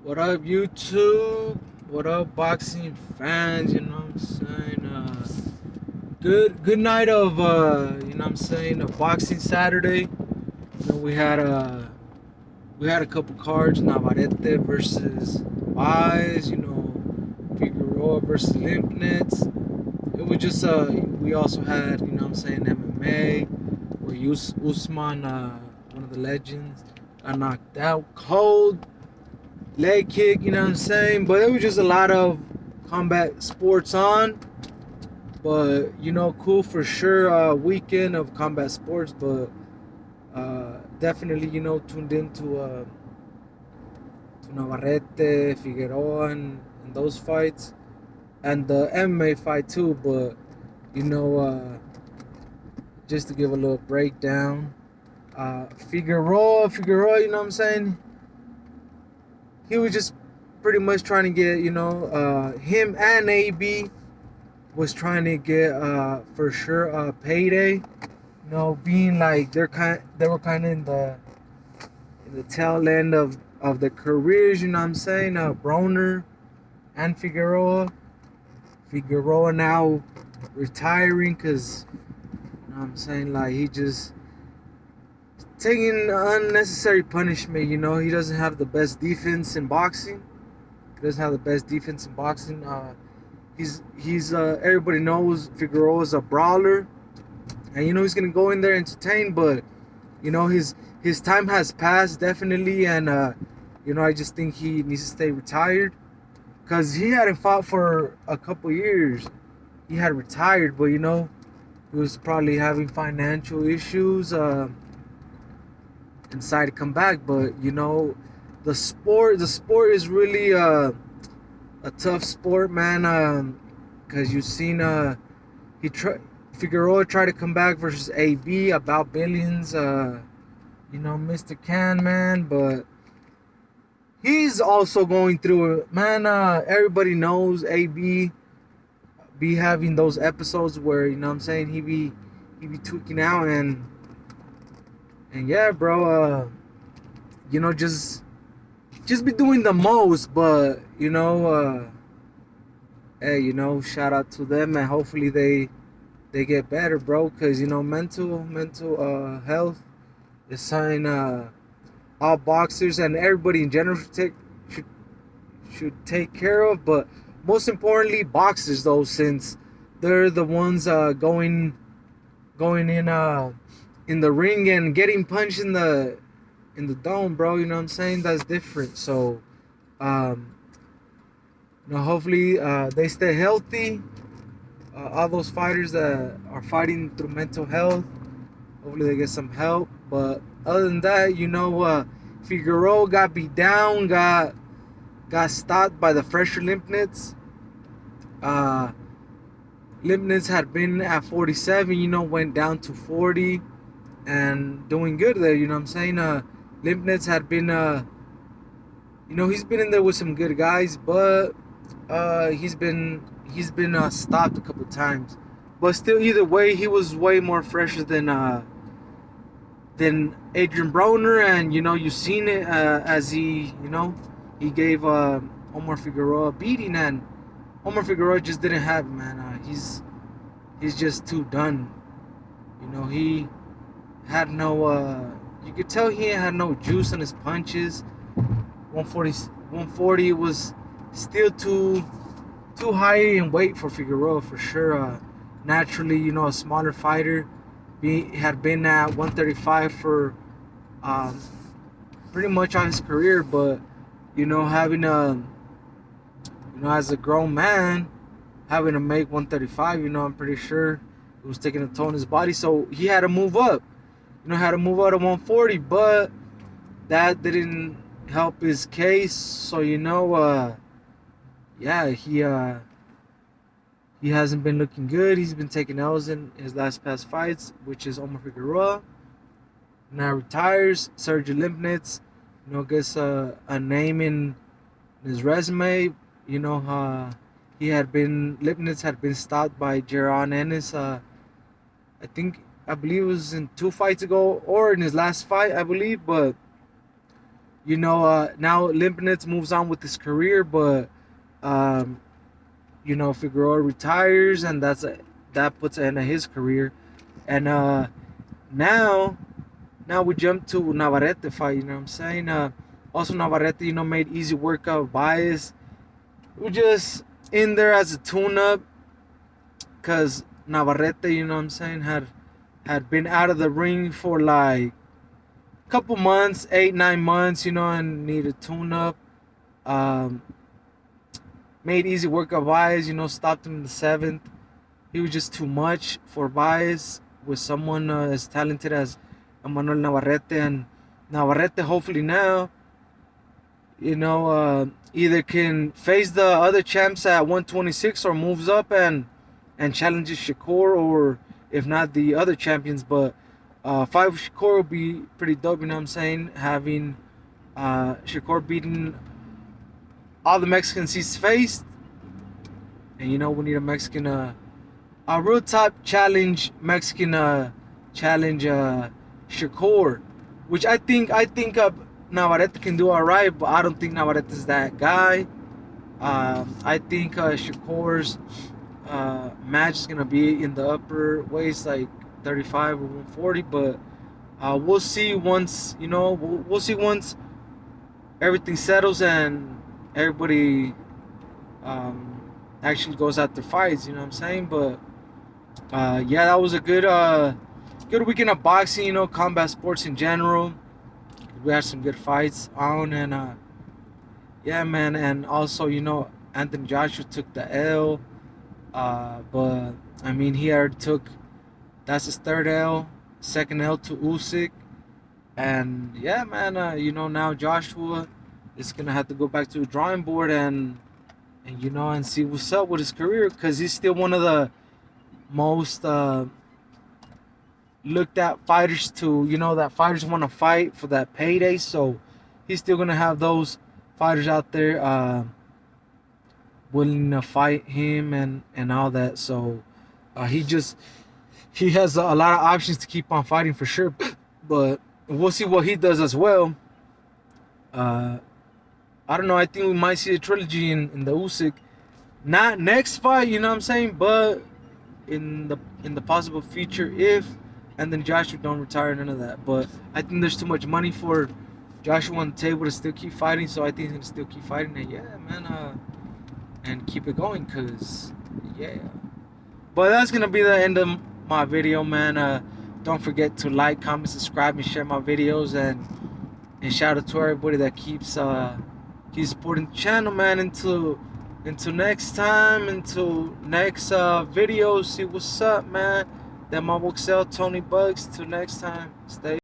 What up, YouTube? What up, boxing fans? You know what I'm saying? Good night of you know what I'm saying, a boxing Saturday. We had a couple cards, Navarrete versus Baez, Figueroa versus Limpnitz. It was just we also had, you know what I'm saying, MMA, where Usman, one of the legends, got knocked out cold, leg kick, you know what I'm saying? But it was just a lot of combat sports on. But cool for sure. Weekend of combat sports, but definitely tuned into to Navarrete, Figueroa, and those fights, and the MMA fight too. But you know, just to give a little breakdown, Figueroa, you know what I'm saying? He was just pretty much trying to get, him and AB was trying to get for sure a payday. Being like they were kind of in the tail end of their careers. You know what I'm saying? Broner and Figueroa. Figueroa now retiring because you know what I'm saying, like he just taking unnecessary punishment. He doesn't have the best defense in boxing. He doesn't have the best defense in boxing. He's everybody knows Figueroa's a brawler, and he's gonna go in there entertain, but his time has passed definitely, and I just think he needs to stay retired because he hadn't fought for a couple years. He had retired, but he was probably having financial issues and decided to come back. But the sport is really a tough sport, man. Because you've seen Figueroa try to come back versus AB about billions. Mr. Can, man, but he's also going through it, man. Everybody knows AB be having those episodes where what I'm saying, he be tweaking out, and yeah, bro. Just be doing the most, but hey, shout out to them, and hopefully they get better, bro. Cause mental health is something all boxers and everybody in general should should take care of. But most importantly, boxers though, since they're the ones going in the ring and getting punched in the dome, bro. You know what I'm saying? That's different. So um, hopefully they stay healthy. All those fighters that are fighting through mental health, hopefully they get some help. But other than that, Figueroa got beat down, got stopped by the fresher Limpnitz. Uh, Limpnitz had been at 47, went down to 40 and doing good there. You know what I'm saying? Limpnitz had been, he's been in there with some good guys, but he's been stopped a couple times. But still, either way, he was way more fresher than Adrian Broner, and you've seen it as he gave Omar Figueroa a beating, and Omar Figueroa just didn't have it, man. He's just too done. He had no. You could tell he had no juice on his punches. 140 was still too high in weight for Figueroa for sure. Naturally, a smaller fighter. Had been at 135 for um, pretty much all his career, but having as a grown man, having to make 135, I'm pretty sure it was taking a toll on his body. So he had to move up. Had to move out to 140, but that didn't help his case. So yeah, he hasn't been looking good. He's been taking L's in his last past fights, which is Omar Figueroa. Now retires. Sergio Limpnitz, gets a name in his resume. Lipnitz had been stopped by Jaron Ennis. I believe it was in 2 fights ago or in his last fight, I believe. But Now Limpinets moves on with his career, but um, Figueroa retires, and that puts an end to his career. And now now we jump to Navarrete fight. You know what I'm saying? Also Navarrete, made easy work of Baez. We're just in there as a tune-up, because Navarrete, you know what I'm saying, had been out of the ring for like a couple months, 8-9 months, and needed tune-up. Um, Made easy work of Baez, stopped him in the seventh. He was just too much for Baez with someone as talented as Emanuel Navarrete. And Navarrete, hopefully now, either can face the other champs at 126 or moves up and challenges Shakur, or if not, the other champions. But five Shakur would be pretty dope, you know what I'm saying? Having Shakur beating all the Mexicans he's faced. And we need a Mexican, a real top challenge Mexican challenge Shakur, which I think Navarrete can do all right, but I don't think Navarrete is that guy. I think Shakur's match is gonna be in the upper weights, like 35 or 140, but we'll see once we'll see once everything settles and everybody actually goes out to fights. You know what I'm saying? But yeah, that was a good weekend of boxing. Combat sports in general. We had some good fights on, and yeah, man. And also, Anthony Joshua took the L. But I mean, he already took, that's his third L, second L to Usyk. And yeah, man. Now Joshua is gonna have to go back to the drawing board and see what's up with his career, because he's still one of the most looked at fighters that fighters want to fight for that payday. So he's still gonna have those fighters out there willing to fight him and all that. So he has a lot of options to keep on fighting for sure. But we'll see what he does as well. I don't know. I think we might see a trilogy in the Usyk, not next fight, you know what I'm saying, but in the possible future, if and then Joshua don't retire, none of that. But I think there's too much money for Joshua on the table to still keep fighting, so I think he's gonna still keep fighting. And yeah, man, and keep it going, cause yeah. But that's gonna be the end of my video, man. Don't forget to like, comment, subscribe, and share my videos, and shout out to everybody that keeps supporting the channel, man. Until next time, until next video, see what's up, man. That my book sell Tony Bugs. Till next time, stay